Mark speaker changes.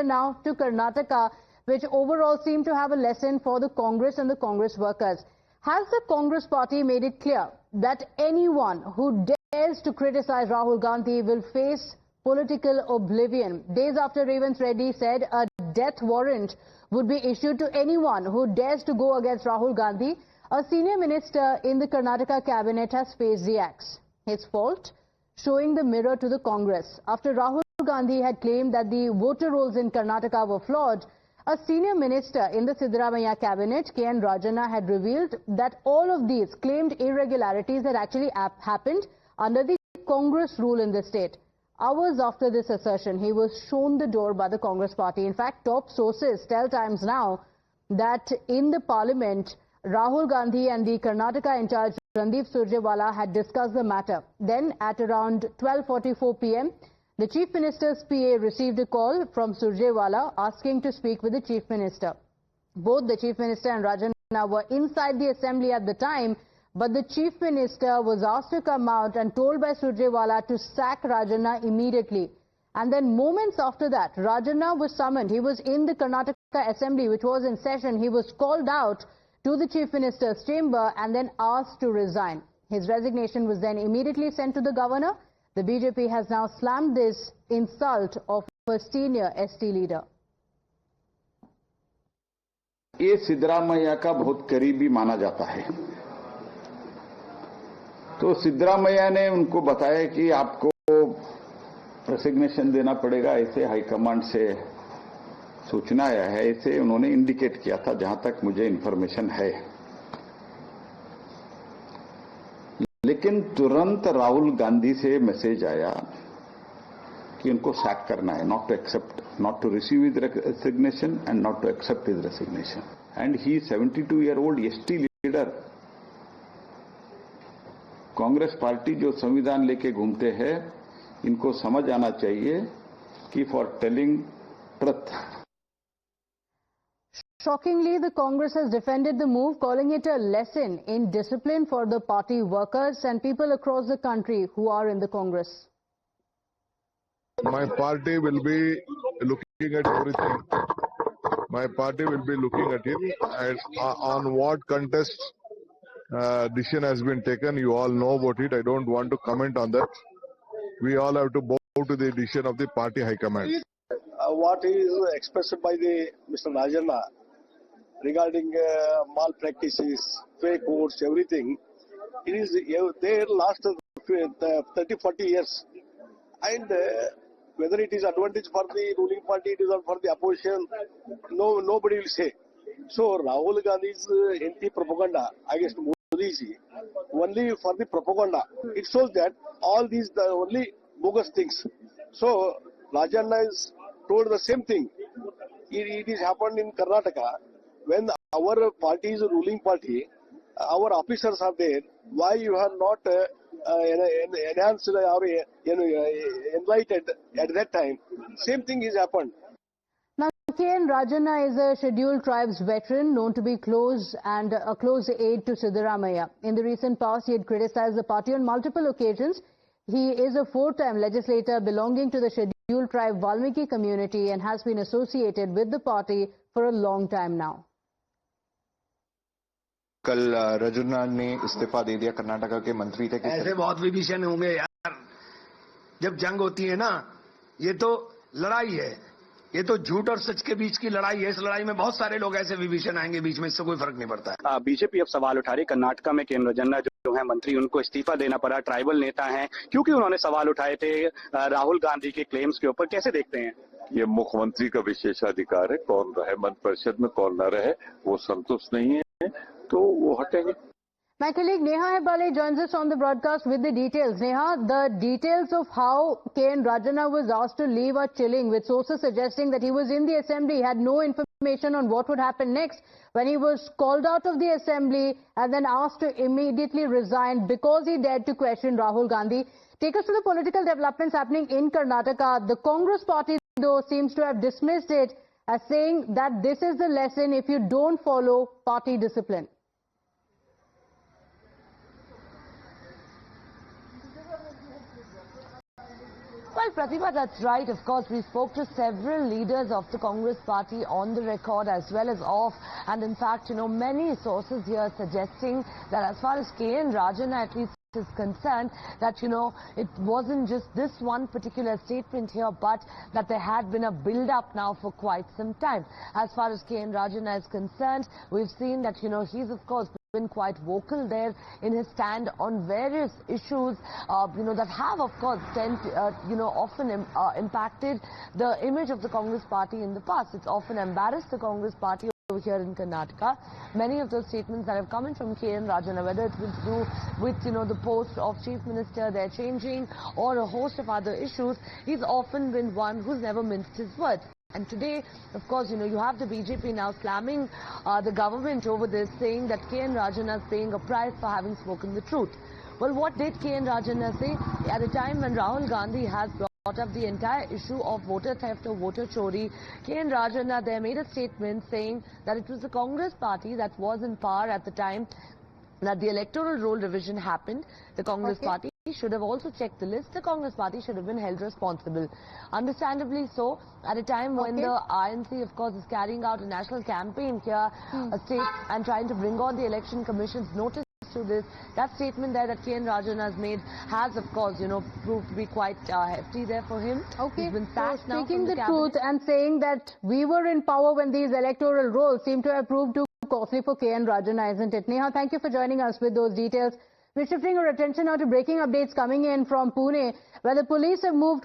Speaker 1: now to Karnataka, which overall seemed to have a lesson for the Congress and the Congress workers. Has the Congress party made it clear that anyone who dares to criticize Rahul Gandhi will face political oblivion? Days after Revanth Reddy said a death warrant would be issued to anyone who dares to go against Rahul Gandhi, a senior minister in the Karnataka cabinet has faced the axe. His fault? Showing the mirror to the Congress. After Rahul Gandhi had claimed that the voter rolls in Karnataka were flawed, a senior minister in the Siddaramaiah cabinet, K.N. Rajana, had revealed that all of these claimed irregularities had actually happened under the Congress rule in the state. Hours after this assertion, he was shown the door by the Congress party. In fact, top sources tell Times Now that in the parliament, Rahul Gandhi and the Karnataka in charge Randeep Surjewala had discussed the matter. Then at around 12:44 p.m., the Chief Minister's PA received a call from Surjewala asking to speak with the Chief Minister. Both the Chief Minister and Rajana were inside the assembly at the time, but the Chief Minister was asked to come out and told by Surjewala to sack Rajana immediately. And then moments after that, Rajana was summoned. He was in the Karnataka Assembly, which was in session. He was called out to the Chief Minister's chamber and then asked to resign. His resignation was then immediately sent to the governor. The BJP has now slammed this insult of a senior ST leader.
Speaker 2: ये सिद्धरामैया का बहुत करीबी माना जाता है। तो सिद्धरामैया ने उनको बताया कि आपको रेसिग्नेशन देना पड़ेगा, ऐसे हाईकमांड से सूचना आया है, ऐसे उन्होंने इंडिकेट किया था, जहां तक मुझे इंफॉर्मेशन है। लेकिन तुरंत राहुल गांधी से मैसेज आया कि उनको सैक करना है, not to receive his resignation and not to accept his resignation. And he is 72-year-old ST leader. Congress party जो संविधान लेके घूमते हैं, इनको समझ आना चाहिए कि for telling truth.
Speaker 1: Shockingly, the Congress has defended the move, calling it a lesson in discipline for the party workers and people across the country who are in the Congress.
Speaker 3: My party will be looking at everything. My party will be looking at it and on what contest decision has been taken. You all know about it. I don't want to comment on that. We all have to bow to the decision of the party high command.
Speaker 4: What is expressed by the Mr. Rajana regarding malpractices, fake votes, everything, it is there last 30-40 years. And whether it is advantage for the ruling party, it is for the opposition, nobody will say. So Rahul Gandhi's anti-propaganda against Modi ji, only for the propaganda. It shows that all these the only bogus things. So Rajana is told the same thing. It is happened in Karnataka. When our party is a ruling party, our officers are there. Why you have not enhanced or enlightened at that time? Same thing has happened.
Speaker 1: Now, K.N. Rajana is a scheduled tribes veteran known to be close and a close aide to Siddaramaiah. In the recent past, he had criticized the party on multiple occasions. He is a four-time legislator belonging to the scheduled tribe Valmiki community and has been associated with the party for a long time now.
Speaker 5: कल रजुना ने इस्तीफा दे दिया, कर्नाटका के मंत्री थे।
Speaker 6: ऐसे बहुत विभीषण होंगे यार, जब जंग होती है ना, ये तो लड़ाई है, ये तो झूठ और सच के बीच की लड़ाई है। इस लड़ाई में बहुत सारे लोग ऐसे विभीषण आएंगे बीच में, इससे कोई फर्क नहीं पड़ता है।
Speaker 7: बीजेपी अब सवाल उठा रही, कर्नाटका में केएन राजन्ना जो है मंत्री, उनको इस्तीफा देना पड़ा। ट्राइबल नेता हैं, क्योंकि उन्होंने सवाल उठाए थे राहुल गांधी के क्लेम्स के ऊपर। कैसे देखते हैं?
Speaker 8: ये मुख्यमंत्री का विशेषाधिकार है, कौन रहे मंत्रि परिषद में कौन न रहे, वो संतुष्ट नहीं है तो वो हटेंगे।
Speaker 1: My colleague Neha Hebale joins us on the broadcast with the details. Neha, the details of how K.N. Rajana was asked to leave are chilling, with sources suggesting that he was in the assembly, had no information on what would happen next, when he was called out of the assembly and then asked to immediately resign because he dared to question Rahul Gandhi. Take us to the political developments happening in Karnataka. The Congress party, though, seems to have dismissed it as saying that this is the lesson if you don't follow party discipline.
Speaker 9: Well, Pratibha, that's right. Of course, we spoke to several leaders of the Congress party on the record as well as off. And in fact, many sources here suggesting that as far as K.N. Rajana at least is concerned, that, it wasn't just this one particular statement here, but that there had been a build-up now for quite some time. As far as K.N. Rajana is concerned, we've seen that, he's of course been quite vocal there in his stand on various issues, that have, of course, often impacted the image of the Congress party in the past. It's often embarrassed the Congress party over here in Karnataka. Many of those statements that have come in from K.N. Rajana, whether it's to do with, the post of Chief Minister, they're changing, or a host of other issues, he's often been one who's never minced his words. And today, of course, you have the BJP now slamming the government over this, saying that K.N. Rajana is paying a price for having spoken the truth. Well, what did K.N. Rajana say at a time when Rahul Gandhi has brought up the entire issue of voter theft or voter chori? K.N. Rajana there made a statement saying that it was the Congress party that was in power at the time that the electoral roll revision happened. The Congress party should have also checked the list. The Congress party should have been held responsible. Understandably so, at a time when the INC, of course, is carrying out a national campaign here, a state, and trying to bring on the Election Commission's notice to this. That statement there that K.N. Rajana has made has, of course, proved to be quite hefty there for him. He's been sacked now
Speaker 1: speaking
Speaker 9: from
Speaker 1: the truth and saying that we were in power when these electoral rolls seem to have proved too costly for K.N. Rajana, isn't it? Neha, thank you for joining us with those details. We're shifting our attention now to breaking updates coming in from Pune, where the police have moved